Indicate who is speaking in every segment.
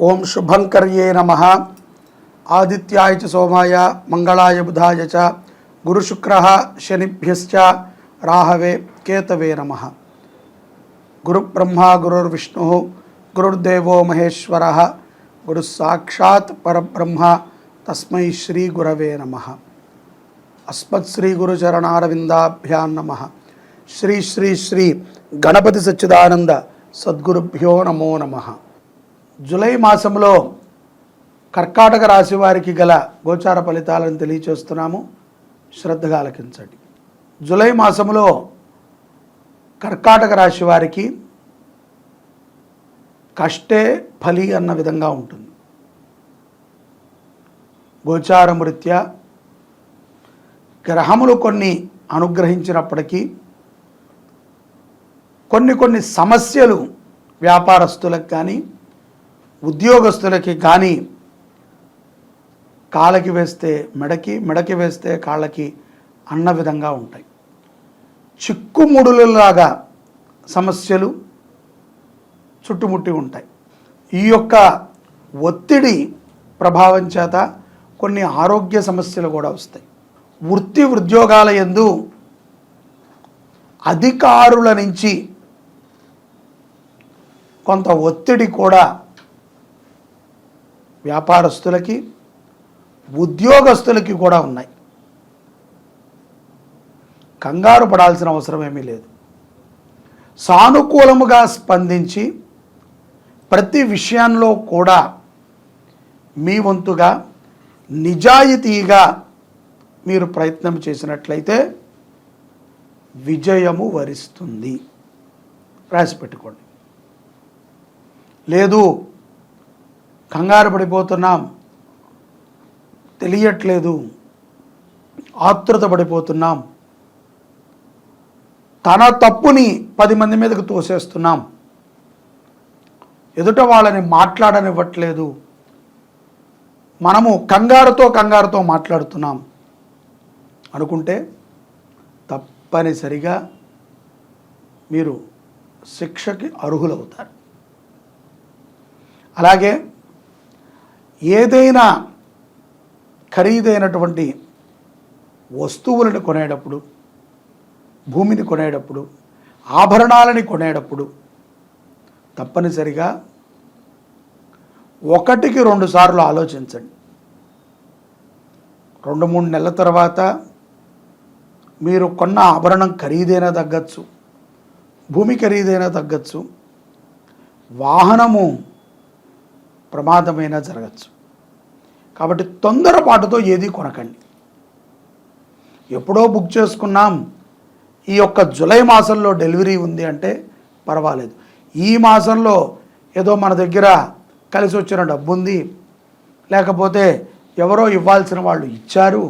Speaker 1: ఓం శుభంకర్యే నమః. ఆదిత్యాయ చ సోమాయ మంగళాయ బుధాయ చ గురుశుక్రః శనిభ్యశ్చ రాహవే కేతవే నమః. గురుబ్రహ్మ గురుర్విష్ణుః గురుర్దేవో మహేశ్వరః గురుస్సాక్షాత్ పరబ్రహ్మ తస్మై శ్రీ గురవే నమః. అస్మత్ శ్రీ గురుచరణారవిందాభ్యాం నమః. శ్రీ శ్రీ శ్రీ గణపతి సచ్చిదానంద సద్గురుభ్యో నమో నమః. జూలై మాసంలో కర్కాటక రాశి వారికి గల గోచార ఫలితాలను తెలియచేస్తున్నాము, శ్రద్ధగా ఆలకించండి. జూలై మాసంలో కర్కాటక రాశి వారికి కష్టే ఫలి అన్న విధంగా ఉంటుంది. గోచారం రీత్యా గ్రహములు కొన్ని అనుగ్రహించినప్పటికీ కొన్ని సమస్యలు వ్యాపారస్తులకు కానీ ఉద్యోగస్తులకి కానీ కాళ్ళకి వేస్తే మెడకి వేస్తే కాళ్ళకి అన్న విధంగా ఉంటాయి. చిక్కుముడులలాగా సమస్యలు చుట్టుముట్టి ఉంటాయి. ఈ యొక్క ఒత్తిడి ప్రభావం చేత కొన్ని ఆరోగ్య సమస్యలు కూడా వస్తాయి. వృత్తి ఉద్యోగాల యందు అధికారుల నుంచి కొంత ఒత్తిడి కూడా వ్యాపారస్తులకి ఉద్యోగస్తులకి కూడా ఉన్నాయి. కంగారు పడాల్సిన అవసరం ఏమీ లేదు. సానుకూలముగా స్పందించి ప్రతి విషయంలో కూడా మీ వంతుగా నిజాయితీగా మీరు ప్రయత్నం చేసినట్లయితే విజయము వరిస్తుంది. రాసి పెట్టుకోండి. లేదు కంగారు పడిపోతున్నాం, తెలియట్లేదు, ఆతృత పడిపోతున్నాం, తన తప్పుని 10 మంది మీదకు తోసేస్తున్నాం, ఎదుట వాళ్ళని మాట్లాడనివ్వట్లేదు, మనము కంగారుతో మాట్లాడుతున్నాం అనుకుంటే తప్పనిసరిగా మీరు శిక్షకి అర్హులవుతారు. అలాగే ఏదైనా ఖరీదైనటువంటి వస్తువులను కొనేటప్పుడు, భూమిని కొనేటప్పుడు, ఆభరణాలని కొనేటప్పుడు తప్పనిసరిగా 1కి 2 సార్లు ఆలోచించండి. 2-3 నెలల తర్వాత మీరు కొన్న ఆభరణం ఖరీదైనా తగ్గచ్చు, భూమి ఖరీదైనా తగ్గచ్చు, వాహనము ప్రమాదమైనా జరగచ్చు. కాబట్టి తొందరపాటుతో ఏది కొనకండి. ఎప్పుడో బుక్ చేసుకున్నాం, ఈ యొక్క జూలై మాసంలో డెలివరీ ఉంది అంటే పర్వాలేదు. ఈ మాసంలో ఏదో మన దగ్గర కలిసి వచ్చిన డబ్బు ఉంది, లేకపోతే ఎవరో ఇవ్వాల్సిన వాళ్ళు ఇచ్చారు,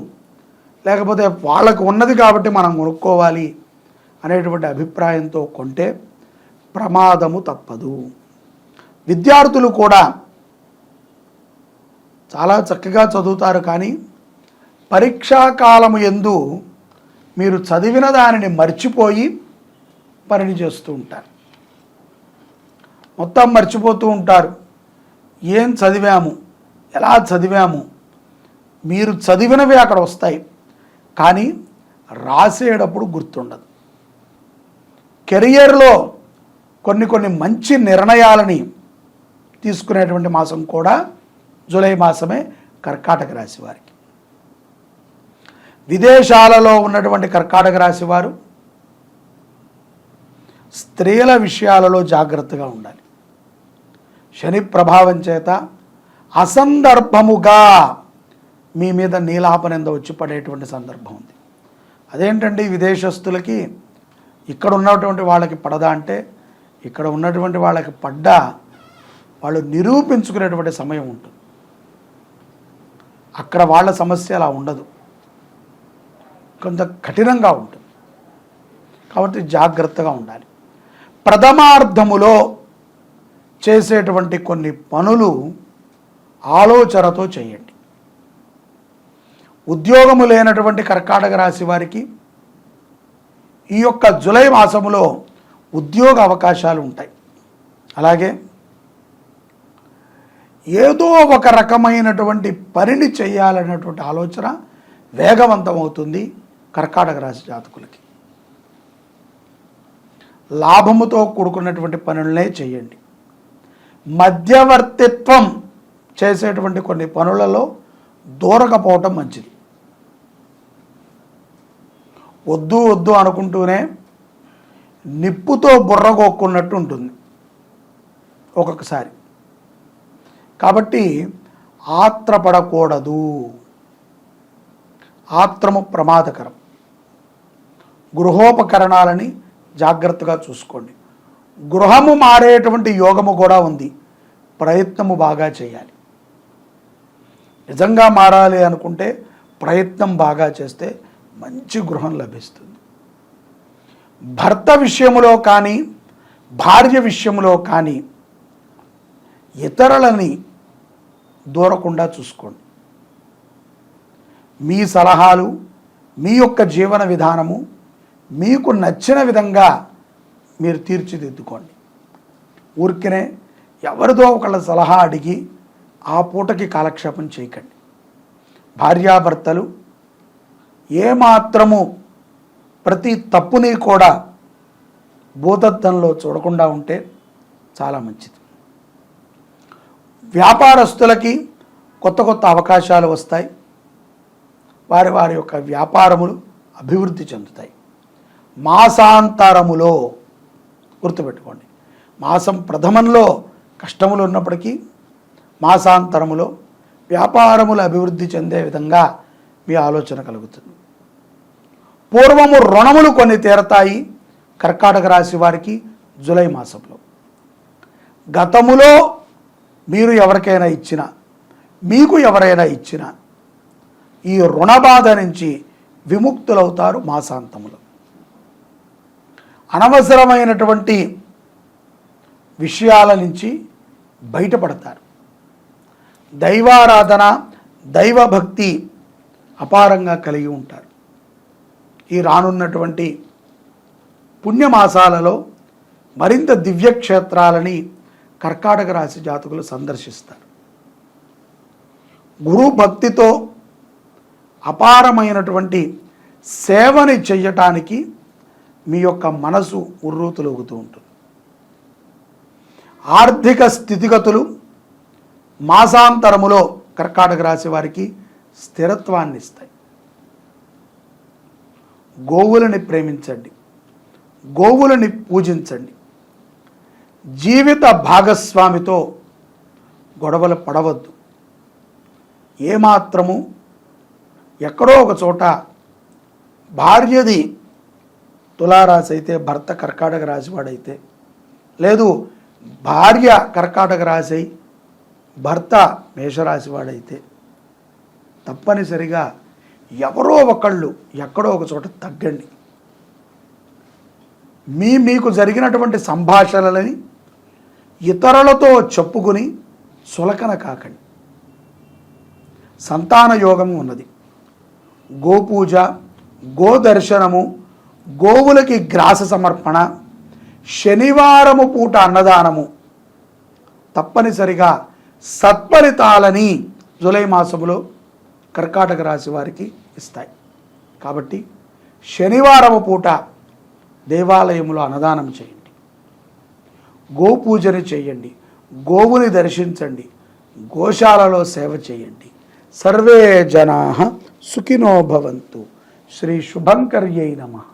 Speaker 1: లేకపోతే వాళ్ళకు ఉన్నది కాబట్టి మనం కొనుక్కోవాలి అనేటువంటి అభిప్రాయంతో కొంటే ప్రమాదము తప్పదు. విద్యార్థులు కూడా చాలా చక్కగా చదువుతారు, కానీ పరీక్షాకాలము యందు మీరు చదివిన దానిని మర్చిపోయి పనిని చేస్తూ ఉంటారు. మొత్తం మర్చిపోతూ ఉంటారు. ఏం చదివాము, ఎలా చదివాము, మీరు చదివినవి అక్కడ వస్తాయి, కానీ రాసేటప్పుడు గుర్తుండదు. కెరియర్లో కొన్ని మంచి నిర్ణయాలని తీసుకునేటువంటి మాసం కూడా జూలై మాసమే కర్కాటక రాశి వారికి. విదేశాలలో ఉన్నటువంటి కర్కాటక రాశి వారు స్త్రీల విషయాలలో జాగ్రత్తగా ఉండాలి. శని ప్రభావం చేత అసందర్భముగా మీ మీద నీలాపనింద వచ్చి పడేటువంటి సందర్భం ఉంది. అదేంటండి విదేశస్తులకి ఇక్కడ ఉన్నటువంటి వాళ్ళకి పడదా అంటే, ఇక్కడ ఉన్నటువంటి వాళ్ళకి పడ్డా వాళ్ళు నిరూపించుకునేటువంటి సమయం ఉంటుంది. అక్కడ వాళ్ళ సమస్య అలా ఉండదు, కొంత కఠినంగా ఉంటుంది. కాబట్టి జాగ్రత్తగా ఉండాలి. ప్రథమార్థములో చేసేటువంటి కొన్ని పనులు ఆలోచనతో చేయండి. ఉద్యోగము లేనటువంటి కర్కాటక రాశి వారికి ఈ యొక్క జూలై మాసములో ఉద్యోగ అవకాశాలు ఉంటాయి. అలాగే ఏదో ఒక రకమైనటువంటి పనిని చేయాలనేటువంటి ఆలోచన వేగవంతం అవుతుంది కర్కాటక రాశి జాతకులకి. లాభముతో కూడుకున్నటువంటి పనులనే చేయండి. మధ్యవర్తిత్వం చేసేటువంటి కొన్ని పనులలో దూరకపోవటం మంచిది. వద్దు వద్దు అనుకుంటూనే నిప్పుతో బుర్రగొక్కున్నట్టు ఉంటుంది ఒక్కొక్కసారి. కాబట్టి ఆత్రపడకూడదు. ఆత్రము ప్రమాదకరం. గృహోపకరణాలని జాగ్రత్తగా చూసుకోండి. గృహము మారేటువంటి యోగము కూడా ఉంది. ప్రయత్నము బాగా చేయాలి. నిజంగా మారాలి అనుకుంటే ప్రయత్నం బాగా చేస్తే మంచి గృహం లభిస్తుంది. భర్త విషయములో కానీ భార్య విషయములో కానీ ఇతరులని దూరకుండా చూసుకోండి. మీ సలహాలు, మీ యొక్క జీవన విధానము మీకు నచ్చిన విధంగా మీరు తీర్చిదిద్దుకోండి. ఊరికనే ఎవరిదో ఒకళ్ళ సలహా అడిగి ఆ పూటకి కాలక్షేపం చేయకండి. భార్యాభర్తలు ఏమాత్రము ప్రతి తప్పుని కూడా భూతద్దంలో చూడకుండా ఉంటే చాలా మంచిది. వ్యాపారస్తులకి కొత్త కొత్త అవకాశాలు వస్తాయి. వారి వారి యొక్క వ్యాపారములు అభివృద్ధి చెందుతాయి. మాసాంతరములో గుర్తుపెట్టుకోండి, మాసం ప్రథమంలో కష్టములు ఉన్నప్పటికీ మాసాంతరములో వ్యాపారములు అభివృద్ధి చెందే విధంగా మీ ఆలోచన కలుగుతుంది. పూర్వము రుణములు కొన్ని తీరతాయి కర్కాటక రాశి వారికి జూలై మాసంలో. గతములో మీరు ఎవరికైనా ఇచ్చినా, మీకు ఎవరైనా ఇచ్చినా ఈ రుణ బాధ నుంచి విముక్తులవుతారు మాసాంతములో. అనవసరమైనటువంటి విషయాల నుంచి బయటపడతారు. దైవారాధన, దైవభక్తి అపారంగా కలిగి ఉంటారు. ఈ రానున్నటువంటి పుణ్యమాసాలలో మరింత దివ్యక్షేత్రాలని కర్కాటక రాశి జాతకులు సందర్శిస్తారు. గురు భక్తితో అపారమైనటువంటి సేవని చెయ్యటానికి మీ యొక్క మనసు ఉర్రూతులూగుతూ ఉంటుంది. ఆర్థిక స్థితిగతులు మాసాంతరములో కర్కాటక రాశి వారికి స్థిరత్వాన్ని ఇస్తాయి. గోవులని ప్రేమించండి, గోవులని పూజించండి. జీవిత భాగస్వామితో గొడవలు పడవద్దు. ఏమాత్రము ఎక్కడో ఒక చోట భార్యది తులారాశి అయితే భర్త కర్కాటక రాశి వాడైతే, లేదు భార్య కర్కాటక రాశి భర్త మేషరాశి వాడైతే తప్పనిసరిగా ఎవరో ఒకళ్ళు ఎక్కడో ఒక చోట తగ్గండి. మీకు జరిగినటువంటి సంభాషణలని ఇతరులతో చెప్పుకుని సులకన కాకండి. సంతాన యోగము ఉన్నది. గోపూజ, గోదర్శనము, గోవులకి గ్రాస సమర్పణ, శనివారము పూట అన్నదానము తప్పనిసరిగా సత్ఫలితాలని జూలై మాసములో కర్కాటక రాశి వారికి ఇస్తాయి. కాబట్టి శనివారము పూట దేవాలయంలో అన్నదానం చేయండి, గోపూజని చేయండి, గోవుని దర్శించండి, గోశాలలో సేవ చేయండి. సర్వే జనాః సుఖినో భవంతు. శ్రీ శుభంకర్యై నమః.